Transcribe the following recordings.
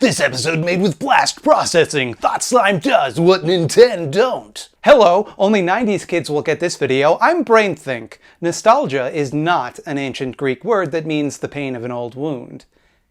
This episode made with blast processing. Thought Slime does what Nintendo don't. Hello, only 90s kids will get this video. I'm BrainThink. Nostalgia is not an ancient Greek word that means the pain of an old wound.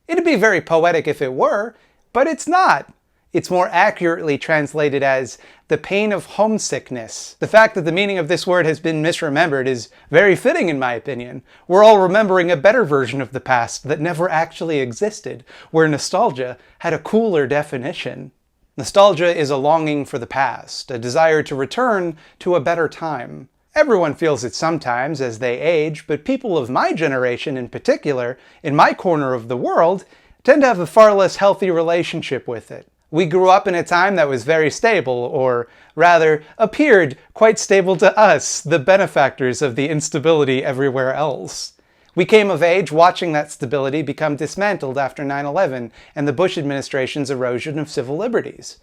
It'd be very poetic if it were, but it's not. It's more accurately translated as the pain of homesickness. The fact that the meaning of this word has been misremembered is very fitting in my opinion. We're all remembering a better version of the past that never actually existed, where nostalgia had a cooler definition. Nostalgia is a longing for the past, a desire to return to a better time. Everyone feels it sometimes as they age, but people of my generation in particular, in my corner of the world, tend to have a far less healthy relationship with it. We grew up in a time that was very stable, or rather, appeared quite stable to us, the benefactors of the instability everywhere else. We came of age watching that stability become dismantled after 9/11 and the Bush administration's erosion of civil liberties.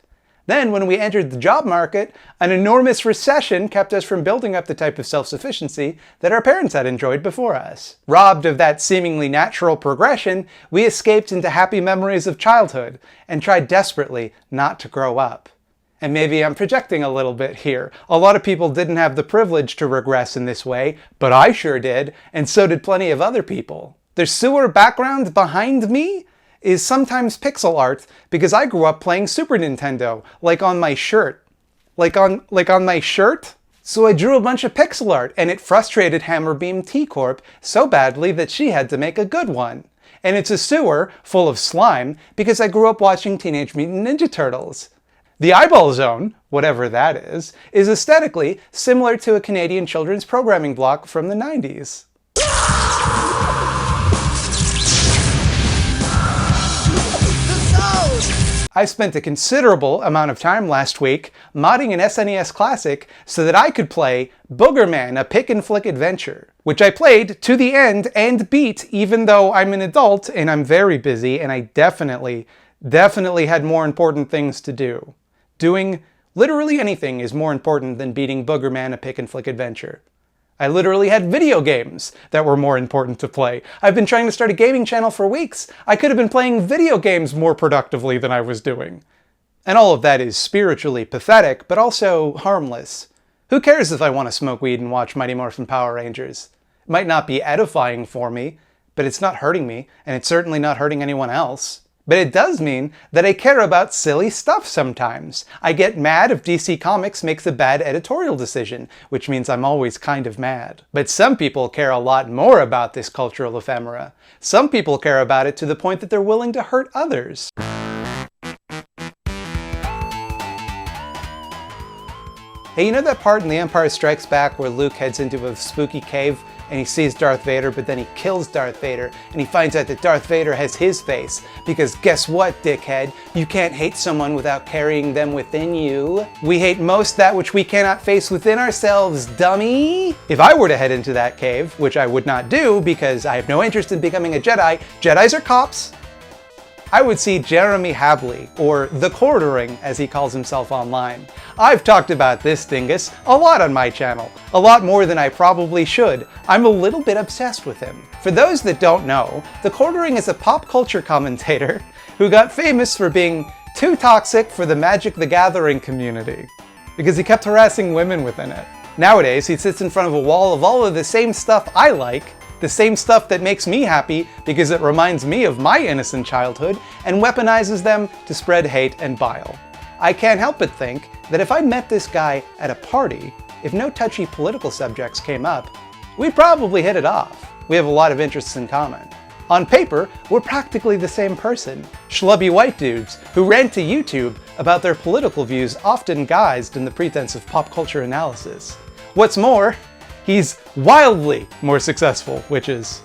Then, when we entered the job market, an enormous recession kept us from building up the type of self-sufficiency that our parents had enjoyed before us. Robbed of that seemingly natural progression, we escaped into happy memories of childhood and tried desperately not to grow up. And maybe I'm projecting a little bit here. A lot of people didn't have the privilege to regress in this way, but I sure did, and so did plenty of other people. The sewer background behind me is sometimes pixel art because I grew up playing Super Nintendo, like on my shirt. Like on my shirt? So I drew a bunch of pixel art, and it frustrated Hammerbeam T-Corp so badly that she had to make a good one. And it's a sewer full of slime because I grew up watching Teenage Mutant Ninja Turtles. The Eyeball Zone, whatever that is aesthetically similar to a Canadian children's programming block from the 90s. I spent a considerable amount of time last week modding an SNES classic so that I could play Boogerman, a pick-and-flick adventure, which I played to the end and beat even though I'm an adult and I'm very busy and I definitely had more important things to do. Doing literally anything is more important than beating Boogerman, a pick-and-flick adventure. I literally had video games that were more important to play. I've been trying to start a gaming channel for weeks. I could have been playing video games more productively than I was doing. And all of that is spiritually pathetic, but also harmless. Who cares if I want to smoke weed and watch Mighty Morphin Power Rangers? It might not be edifying for me, but it's not hurting me, and it's certainly not hurting anyone else. But it does mean that I care about silly stuff sometimes. I get mad if DC Comics makes a bad editorial decision, which means I'm always kind of mad. But some people care a lot more about this cultural ephemera. Some people care about it to the point that they're willing to hurt others. Hey, you know that part in The Empire Strikes Back where Luke heads into a spooky cave and he sees Darth Vader, but then he kills Darth Vader, and he finds out that Darth Vader has his face, because guess what, dickhead? You can't hate someone without carrying them within you. We hate most that which we cannot face within ourselves, dummy! If I were to head into that cave, which I would not do because I have no interest in becoming a Jedi, Jedis are cops, I would see Jeremy Habley, or The Quartering as he calls himself online. I've talked about this dingus a lot on my channel, a lot more than I probably should. I'm a little bit obsessed with him. For those that don't know, The Quartering is a pop culture commentator who got famous for being too toxic for the Magic the Gathering community, because he kept harassing women within it. Nowadays, he sits in front of a wall of all of the same stuff I like, the same stuff that makes me happy because it reminds me of my innocent childhood, and weaponizes them to spread hate and bile. I can't help but think that if I met this guy at a party, if no touchy political subjects came up, we'd probably hit it off. We have a lot of interests in common. On paper, we're practically the same person. Schlubby white dudes who rant to YouTube about their political views, often guised in the pretense of pop culture analysis. What's more, he's wildly more successful, which is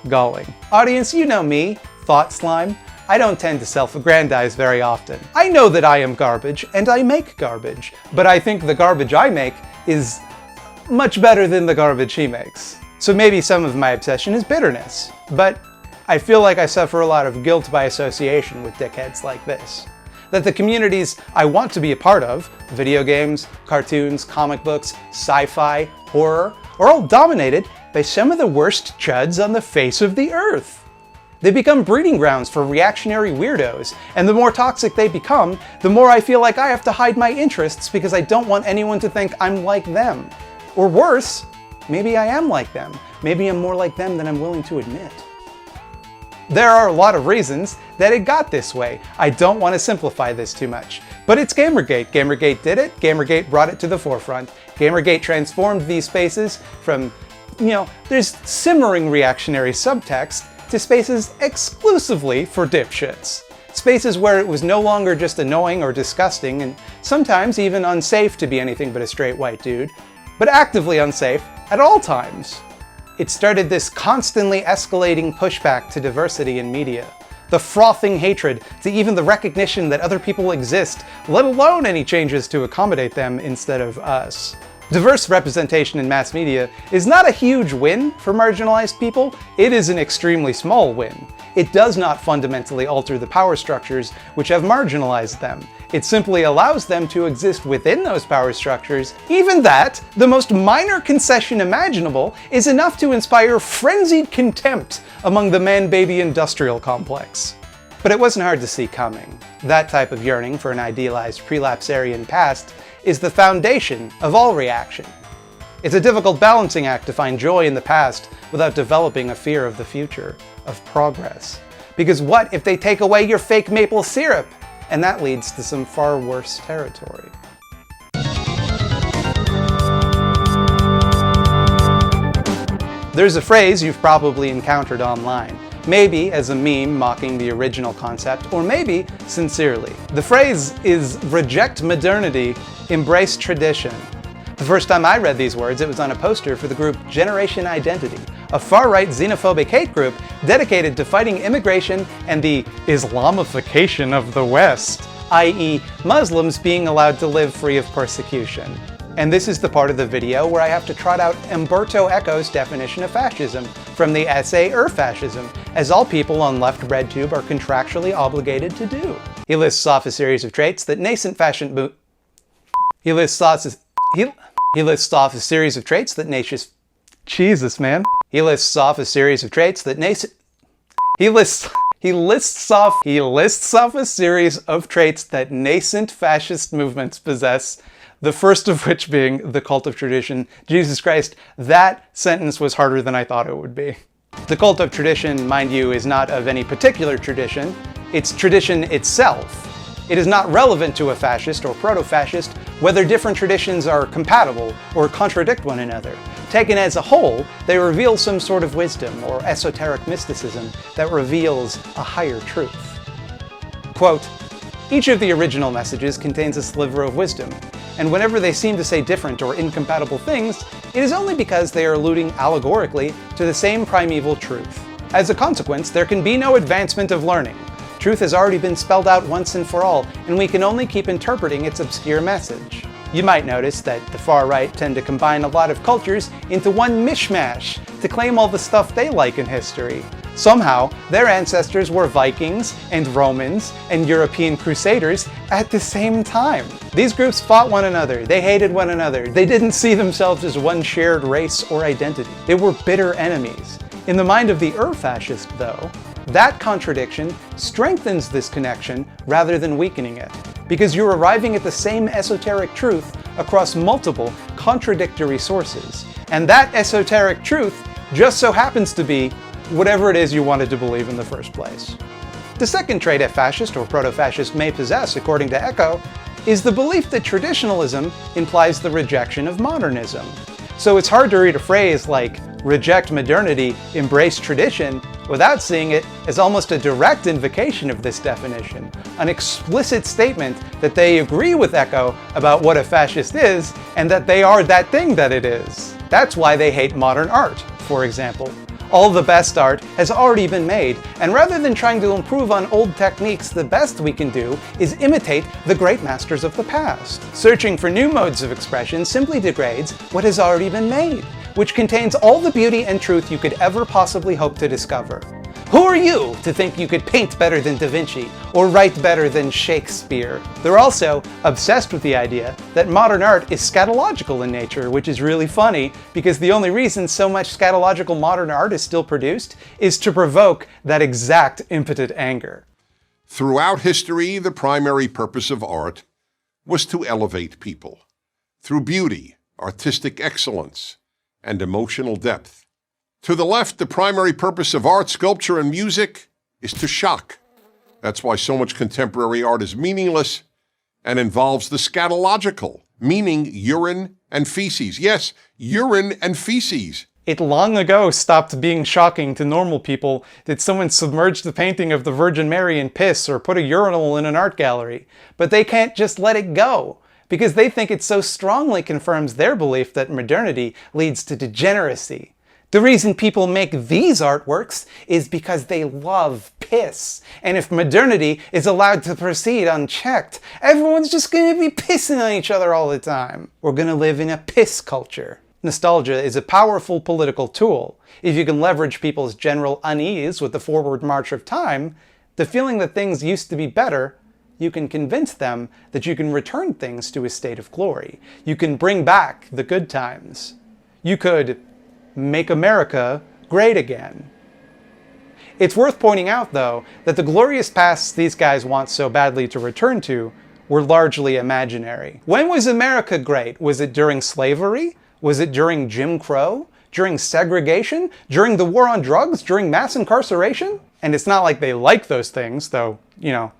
galling. Audience, you know me, Thought Slime. I don't tend to self-aggrandize very often. I know that I am garbage, and I make garbage, but I think the garbage I make is much better than the garbage he makes. So maybe some of my obsession is bitterness, but I feel like I suffer a lot of guilt by association with dickheads like this. That the communities I want to be a part of, video games, cartoons, comic books, sci-fi, horror, are all dominated by some of the worst chuds on the face of the earth. They become breeding grounds for reactionary weirdos, and the more toxic they become, the more I feel like I have to hide my interests because I don't want anyone to think I'm like them. Or worse, maybe I am like them. Maybe I'm more like them than I'm willing to admit. There are a lot of reasons that it got this way. I don't want to simplify this too much. But it's Gamergate. Gamergate did it. Gamergate brought it to the forefront. Gamergate transformed these spaces from, there's simmering reactionary subtext to spaces exclusively for dipshits. Spaces where it was no longer just annoying or disgusting, and sometimes even unsafe to be anything but a straight white dude, but actively unsafe at all times. It started this constantly escalating pushback to diversity in media. The frothing hatred to even the recognition that other people exist, let alone any changes to accommodate them instead of us. Diverse representation in mass media is not a huge win for marginalized people, it is an extremely small win. It does not fundamentally alter the power structures which have marginalized them. It simply allows them to exist within those power structures. Even that, the most minor concession imaginable, is enough to inspire frenzied contempt among the man-baby industrial complex. But it wasn't hard to see coming. That type of yearning for an idealized prelapsarian past is the foundation of all reaction. It's a difficult balancing act to find joy in the past without developing a fear of the future, of progress. Because what if they take away your fake maple syrup? And that leads to some far worse territory. There's a phrase you've probably encountered online. Maybe as a meme mocking the original concept, or maybe sincerely. The phrase is reject modernity, embrace tradition. The first time I read these words, it was on a poster for the group Generation Identity, a far-right xenophobic hate group dedicated to fighting immigration and the Islamification of the West, i.e. Muslims being allowed to live free of persecution. And this is the part of the video where I have to trot out Umberto Eco's definition of fascism from the essay Fascism, as all people on left RedTube are contractually obligated to do. He lists off a series of traits that nascent fascist He lists off a series of traits that nascent He lists off a series of traits that nascent He lists off a series of traits that nascent fascist movements possess, the first of which being the cult of tradition. Jesus Christ, that sentence was harder than I thought it would be. The cult of tradition, mind you, is not of any particular tradition, it's tradition itself. It is not relevant to a fascist or proto-fascist whether different traditions are compatible or contradict one another. Taken as a whole, they reveal some sort of wisdom or esoteric mysticism that reveals a higher truth. Quote, each of the original messages contains a sliver of wisdom, and whenever they seem to say different or incompatible things, it is only because they are alluding allegorically to the same primeval truth. As a consequence, there can be no advancement of learning. Truth has already been spelled out once and for all, and we can only keep interpreting its obscure message. You might notice that the far right tend to combine a lot of cultures into one mishmash to claim all the stuff they like in history. Somehow, their ancestors were Vikings and Romans and European Crusaders at the same time. These groups fought one another, they hated one another, they didn't see themselves as one shared race or identity. They were bitter enemies. In the mind of the fascist, though, that contradiction strengthens this connection rather than weakening it, because you're arriving at the same esoteric truth across multiple contradictory sources. And that esoteric truth just so happens to be whatever it is you wanted to believe in the first place. The second trait a fascist or proto-fascist may possess, according to Eco, is the belief that traditionalism implies the rejection of modernism. So it's hard to read a phrase like reject modernity, embrace tradition, without seeing it as almost a direct invocation of this definition, an explicit statement that they agree with Eco about what a fascist is, and that they are that thing that it is. That's why they hate modern art, for example. All the best art has already been made, and rather than trying to improve on old techniques, the best we can do is imitate the great masters of the past. Searching for new modes of expression simply degrades what has already been made, which contains all the beauty and truth you could ever possibly hope to discover. Who are you to think you could paint better than Da Vinci or write better than Shakespeare? They're also obsessed with the idea that modern art is scatological in nature, which is really funny because the only reason so much scatological modern art is still produced is to provoke that exact impotent anger. Throughout history, the primary purpose of art was to elevate people through beauty, artistic excellence, and emotional depth. To the left, the primary purpose of art, sculpture, and music is to shock. That's why so much contemporary art is meaningless and involves the scatological, meaning urine and feces. Yes, urine and feces. It long ago stopped being shocking to normal people that someone submerged the painting of the Virgin Mary in piss or put a urinal in an art gallery. But they can't just let it go, because they think it so strongly confirms their belief that modernity leads to degeneracy. The reason people make these artworks is because they love piss. And if modernity is allowed to proceed unchecked, everyone's just gonna be pissing on each other all the time. We're gonna live in a piss culture. Nostalgia is a powerful political tool. If you can leverage people's general unease with the forward march of time, the feeling that things used to be better, you can convince them that you can return things to a state of glory. You can bring back the good times. You could make America great again. It's worth pointing out, though, that the glorious pasts these guys want so badly to return to were largely imaginary. When was America great? Was it during slavery? Was it during Jim Crow? During segregation? During the war on drugs? During mass incarceration? And it's not like they like those things, though, you know,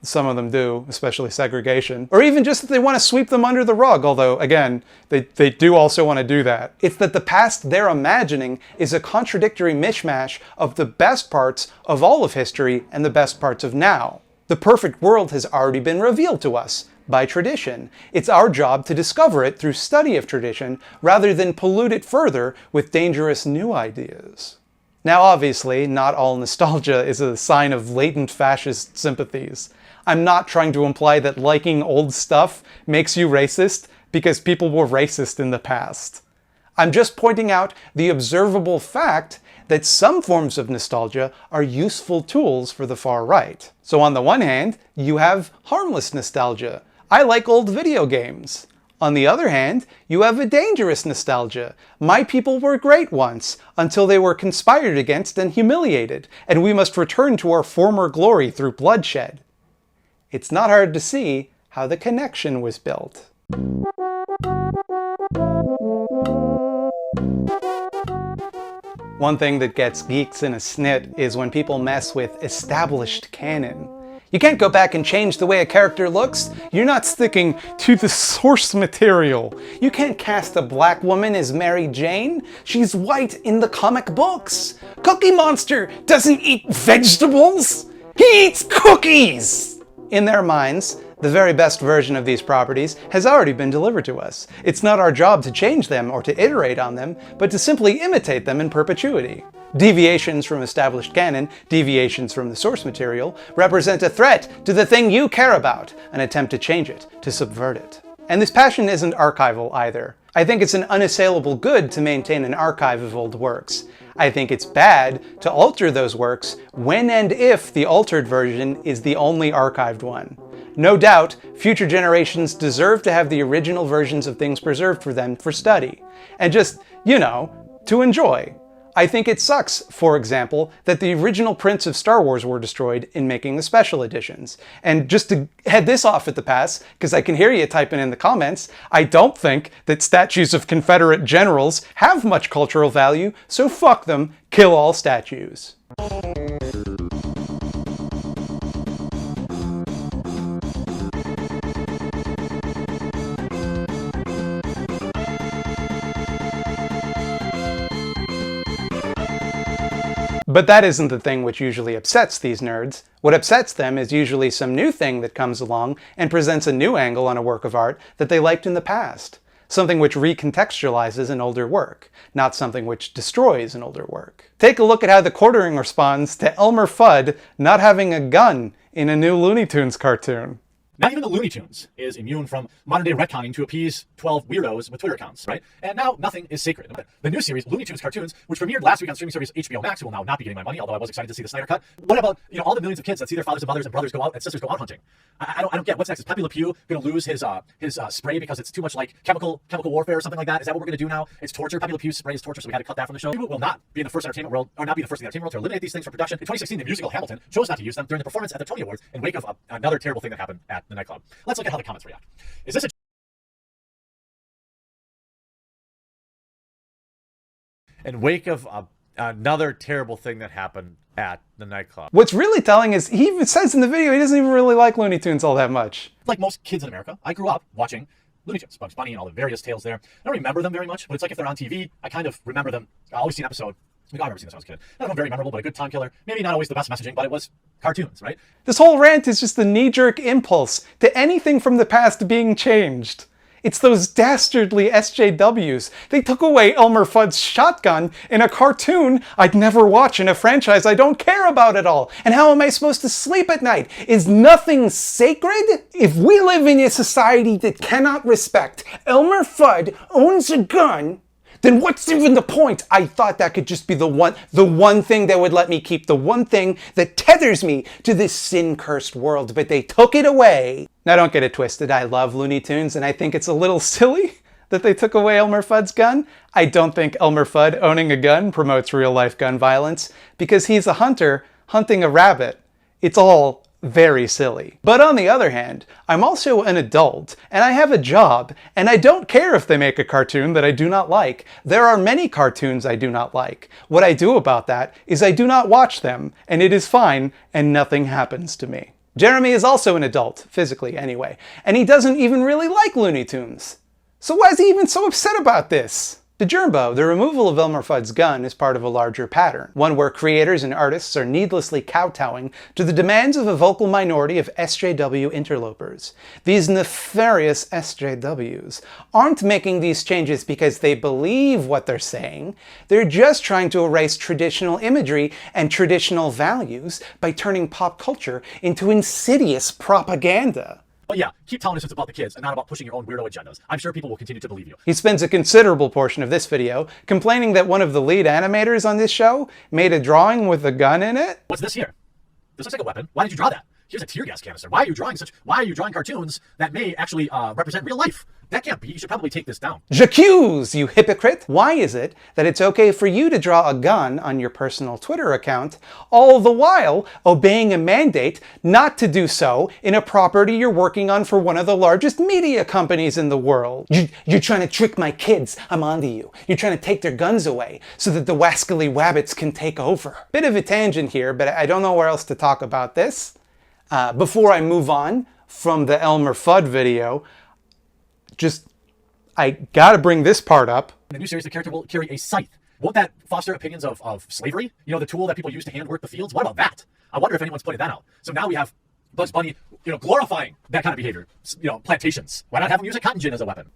some of them do, especially segregation. Or even just that they want to sweep them under the rug, although, again, they do also want to do that. It's that the past they're imagining is a contradictory mishmash of the best parts of all of history and the best parts of now. The perfect world has already been revealed to us by tradition. It's our job to discover it through study of tradition rather than pollute it further with dangerous new ideas. Now obviously, not all nostalgia is a sign of latent fascist sympathies. I'm not trying to imply that liking old stuff makes you racist because people were racist in the past. I'm just pointing out the observable fact that some forms of nostalgia are useful tools for the far right. So on the one hand, you have harmless nostalgia. I like old video games. On the other hand, you have a dangerous nostalgia. My people were great once, until they were conspired against and humiliated, and we must return to our former glory through bloodshed. It's not hard to see how the connection was built. One thing that gets geeks in a snit is when people mess with established canon. You can't go back and change the way a character looks. You're not sticking to the source material. You can't cast a black woman as Mary Jane. She's white in the comic books. Cookie Monster doesn't eat vegetables. He eats cookies! In their minds, the very best version of these properties has already been delivered to us. It's not our job to change them or to iterate on them, but to simply imitate them in perpetuity. Deviations from established canon, deviations from the source material, represent a threat to the thing you care about, an attempt to change it, to subvert it. And this passion isn't archival either. I think it's an unassailable good to maintain an archive of old works. I think it's bad to alter those works when and if the altered version is the only archived one. No doubt, future generations deserve to have the original versions of things preserved for them for study, and just, you know, to enjoy. I think it sucks, for example, that the original prints of Star Wars were destroyed in making the special editions. And just to head this off at the pass, because I can hear you typing in the comments, I don't think that statues of Confederate generals have much cultural value, so fuck them, kill all statues. But that isn't the thing which usually upsets these nerds. What upsets them is usually some new thing that comes along and presents a new angle on a work of art that they liked in the past. Something which recontextualizes an older work, not something which destroys an older work. Take a look at how the Quartering responds to Elmer Fudd not having a gun in a new Looney Tunes cartoon. Not even the Looney Tunes is immune from modern-day retconning to appease 12 weirdos with Twitter accounts, right? And now nothing is sacred. The new series, Looney Tunes Cartoons, which premiered last week on streaming service HBO Max, who will now not be getting my money, although I was excited to see the Snyder Cut. What about, all the millions of kids that see their fathers and mothers and brothers go out and sisters go out hunting? I don't get what's next. Is Pepe Le Pew going to lose his spray because it's too much like chemical warfare or something like that? Is that what we're going to do now? It's torture. Pepe Le Pew's spray is torture, so we had to cut that from the show. Reboot will not be in the first entertainment world, or not be the first in the entertainment world to eliminate these things from production. In 2016, the musical Hamilton chose not to use them during the performance at the Tony Awards in wake of another terrible thing that happened at the nightclub. Let's look at how the comments react. Is this in wake of another terrible thing that happened at the nightclub? What's really telling is he even says in the video he doesn't even really like Looney Tunes all that much. Like most kids in America, I grew up watching Looney Tunes, Bugs Bunny, and all the various tales there. I don't remember them very much, but it's like if they're on TV, I kind of remember them. I always see an episode. I remember seeing this when I was a kid. Not very memorable, but a good time killer. Maybe not always the best messaging, but it was cartoons, right? This whole rant is just the knee-jerk impulse to anything from the past being changed. It's those dastardly SJWs. They took away Elmer Fudd's shotgun in a cartoon I'd never watch in a franchise I don't care about at all. And how am I supposed to sleep at night? Is nothing sacred? If we live in a society that cannot respect Elmer Fudd owns a gun, then what's even the point? I thought that could just be the one thing that would let me keep, the one thing that tethers me to this sin-cursed world, but they took it away. Now don't get it twisted, I love Looney Tunes, and I think it's a little silly that they took away Elmer Fudd's gun. I don't think Elmer Fudd owning a gun promotes real-life gun violence, because he's a hunter hunting a rabbit. It's all very silly. But on the other hand, I'm also an adult, and I have a job, and I don't care if they make a cartoon that I do not like. There are many cartoons I do not like. What I do about that is I do not watch them, and it is fine, and nothing happens to me. Jeremy is also an adult, physically anyway, and he doesn't even really like Looney Tunes. So why is he even so upset about this? To Jernbo, the removal of Elmer Fudd's gun is part of a larger pattern, one where creators and artists are needlessly kowtowing to the demands of a vocal minority of SJW interlopers. These nefarious SJWs aren't making these changes because they believe what they're saying. They're just trying to erase traditional imagery and traditional values by turning pop culture into insidious propaganda. But yeah, keep telling us it's about the kids and not about pushing your own weirdo agendas. I'm sure people will continue to believe you. He spends a considerable portion of this video complaining that one of the lead animators on this show made a drawing with a gun in it. What's this here? This looks like a weapon. Why did you draw that? Here's a tear gas canister. Why are you drawing cartoons that may actually represent real life? That can't be. You should probably take this down. J'accuse, you hypocrite! Why is it that it's okay for you to draw a gun on your personal Twitter account, all the while obeying a mandate not to do so in a property you're working on for one of the largest media companies in the world? You're trying to trick my kids. I'm onto you. You're trying to take their guns away so that the wascally wabbits can take over. Bit of a tangent here, but I don't know where else to talk about this. Before I move on from the Elmer Fudd video, I gotta bring this part up. In the new series, the character will carry a scythe. Won't that foster opinions of slavery? You know, the tool that people use to handwork the fields? What about that? I wonder if anyone's pointed that out. So now we have Bugs Bunny, glorifying that kind of behavior. Plantations. Why not have him use a cotton gin as a weapon?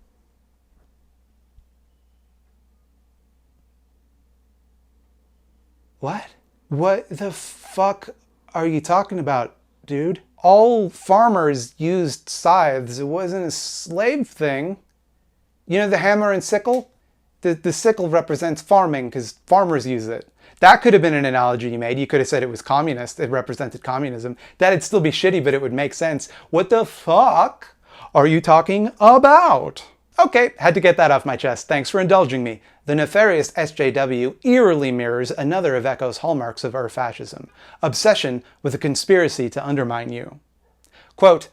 What? What the fuck are you talking about, dude? All farmers used scythes. It wasn't a slave thing. You know the hammer and sickle? The sickle represents farming because farmers use it. That could have been an analogy you made. You could have said it was communist. It represented communism. That'd still be shitty, but it would make sense. What the fuck are you talking about? Okay, had to get that off my chest. Thanks for indulging me. The nefarious SJW eerily mirrors another of Echo's hallmarks of fascism: obsession with a conspiracy to undermine you. Quote,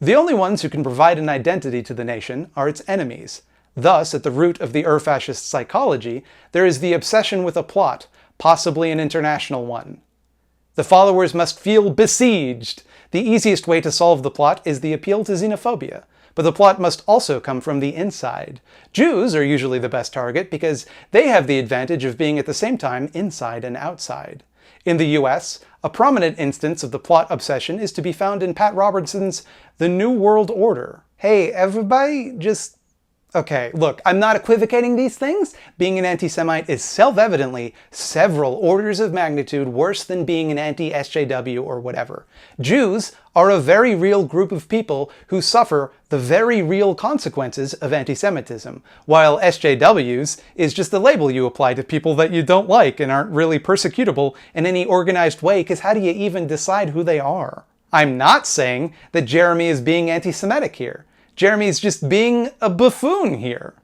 "The only ones who can provide an identity to the nation are its enemies. Thus, at the root of the fascist psychology, there is the obsession with a plot, possibly an international one. The followers must feel besieged. The easiest way to solve the plot is the appeal to xenophobia. But the plot must also come from the inside. Jews are usually the best target because they have the advantage of being at the same time inside and outside. In the US, a prominent instance of the plot obsession is to be found in Pat Robertson's The New World Order. Hey, everybody, just Okay, look, I'm not equivocating these things. Being an anti-Semite is self-evidently several orders of magnitude worse than being an anti-SJW or whatever. Jews are a very real group of people who suffer the very real consequences of anti-Semitism, while SJWs is just a label you apply to people that you don't like and aren't really persecutable in any organized way, because how do you even decide who they are? I'm not saying that Jeremy is being anti-Semitic here. Jeremy's just being a buffoon here.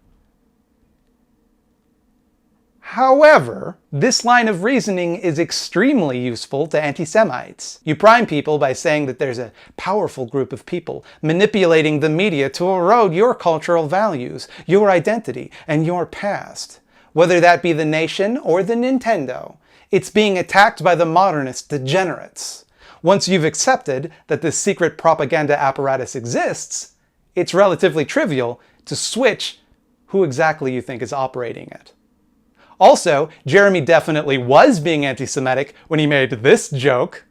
However, this line of reasoning is extremely useful to anti-Semites. You prime people by saying that there's a powerful group of people manipulating the media to erode your cultural values, your identity, and your past. Whether that be the nation or the Nintendo, it's being attacked by the modernist degenerates. Once you've accepted that this secret propaganda apparatus exists, it's relatively trivial to switch who exactly you think is operating it. Also, Jeremy definitely was being anti-Semitic when he made this joke.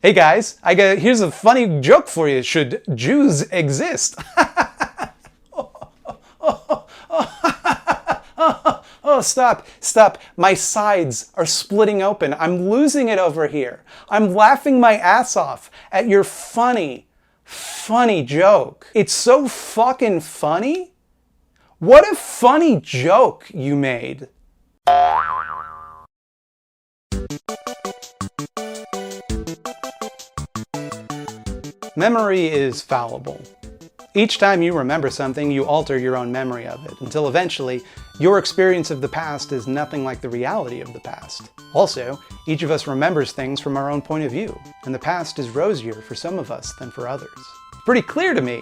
Hey guys, here's a funny joke for you. Should Jews exist? Oh, stop. My sides are splitting open. I'm losing it over here. I'm laughing my ass off at your funny joke. It's so fucking funny. What a funny joke you made. Memory is fallible. Each time you remember something, you alter your own memory of it, until eventually, your experience of the past is nothing like the reality of the past. Also, each of us remembers things from our own point of view, and the past is rosier for some of us than for others. It's pretty clear to me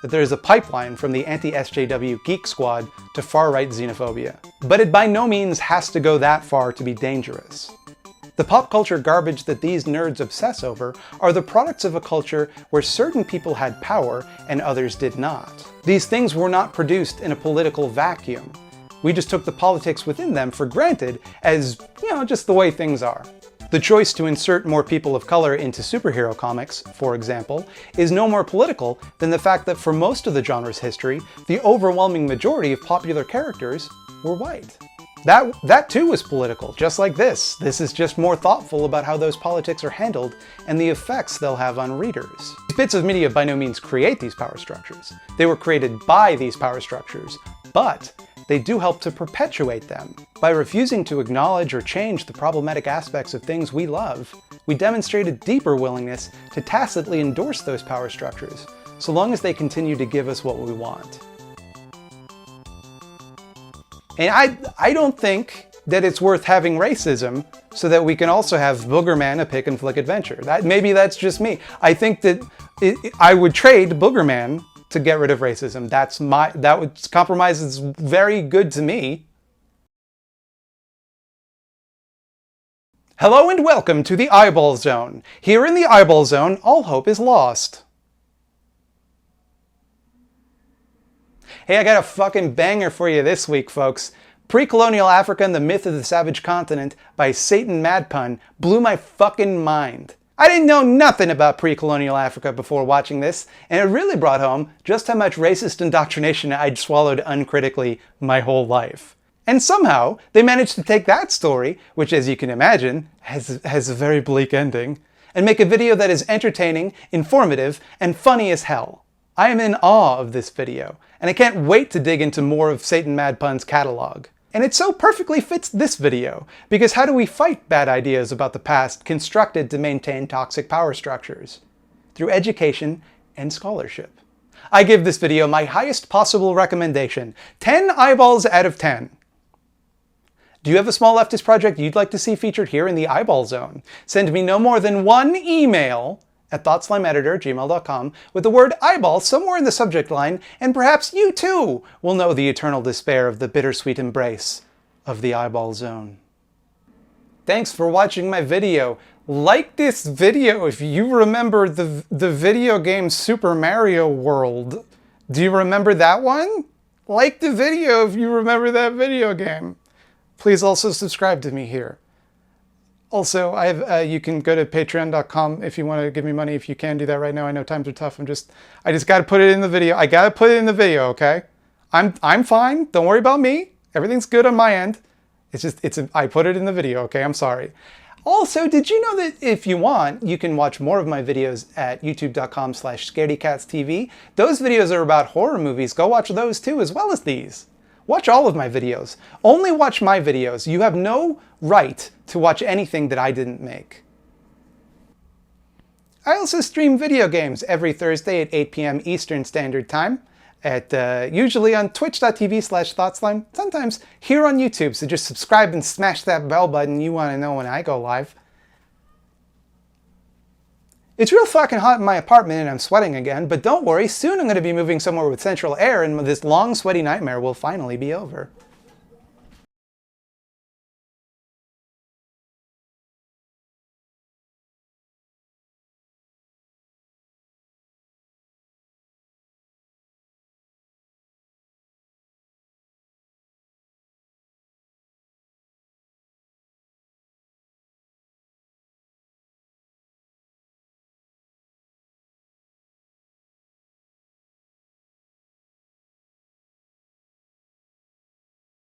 that there is a pipeline from the anti-SJW geek squad to far-right xenophobia. But it by no means has to go that far to be dangerous. The pop culture garbage that these nerds obsess over are the products of a culture where certain people had power and others did not. These things were not produced in a political vacuum. We just took the politics within them for granted as, just the way things are. The choice to insert more people of color into superhero comics, for example, is no more political than the fact that for most of the genre's history, the overwhelming majority of popular characters were white. That too was political, just like this. This is just more thoughtful about how those politics are handled and the effects they'll have on readers. These bits of media by no means create these power structures. They were created by these power structures, but they do help to perpetuate them. By refusing to acknowledge or change the problematic aspects of things we love, we demonstrate a deeper willingness to tacitly endorse those power structures, so long as they continue to give us what we want. And I don't think that it's worth having racism so that we can also have Boogerman, a pick and flick adventure. Maybe that's just me. I think that I would trade Boogerman to get rid of racism. Compromise is very good to me. Hello and welcome to the Eyeball Zone. Here in the Eyeball Zone, all hope is lost. Hey, I got a fucking banger for you this week, folks. Pre-Colonial Africa and the Myth of the Savage Continent by Satenmadpun blew my fucking mind. I didn't know nothing about pre-colonial Africa before watching this, and it really brought home just how much racist indoctrination I'd swallowed uncritically my whole life. And somehow, they managed to take that story, which as you can imagine, has a very bleak ending, and make a video that is entertaining, informative, and funny as hell. I am in awe of this video, and I can't wait to dig into more of Satenmadpun's catalog. And it so perfectly fits this video, because how do we fight bad ideas about the past constructed to maintain toxic power structures? Through education and scholarship. I give this video my highest possible recommendation, 10 eyeballs out of 10. Do you have a small leftist project you'd like to see featured here in the Eyeball Zone? Send me no more than one email at thoughtslameeditor@gmail.com with the word eyeball somewhere in the subject line, and perhaps you too will know the eternal despair of the bittersweet embrace of the Eyeball Zone. Thanks for watching my video. Like this video if you remember the video game Super Mario World. Do you remember that one? Like the video if you remember that video game. Please also subscribe to me here. Also, I have you can go to patreon.com if you want to give me money, if you can do that right now. I know times are tough. I just got to put it in the video. I got to put it in the video, okay? I'm fine. Don't worry about me. Everything's good on my end. I put it in the video, okay? I'm sorry. Also, did you know that if you want, you can watch more of my videos at youtube.com/scaredycatstv. Those videos are about horror movies. Go watch those too, as well as these. Watch all of my videos. Only watch my videos. You have no right to watch anything that I didn't make. I also stream video games every Thursday at 8 p.m. Eastern Standard Time, at usually on twitch.tv/thoughtslime, sometimes here on YouTube, so just subscribe and smash that bell button you want to know when I go live. It's real fucking hot in my apartment and I'm sweating again, but don't worry, soon I'm going to be moving somewhere with central air and this long sweaty nightmare will finally be over.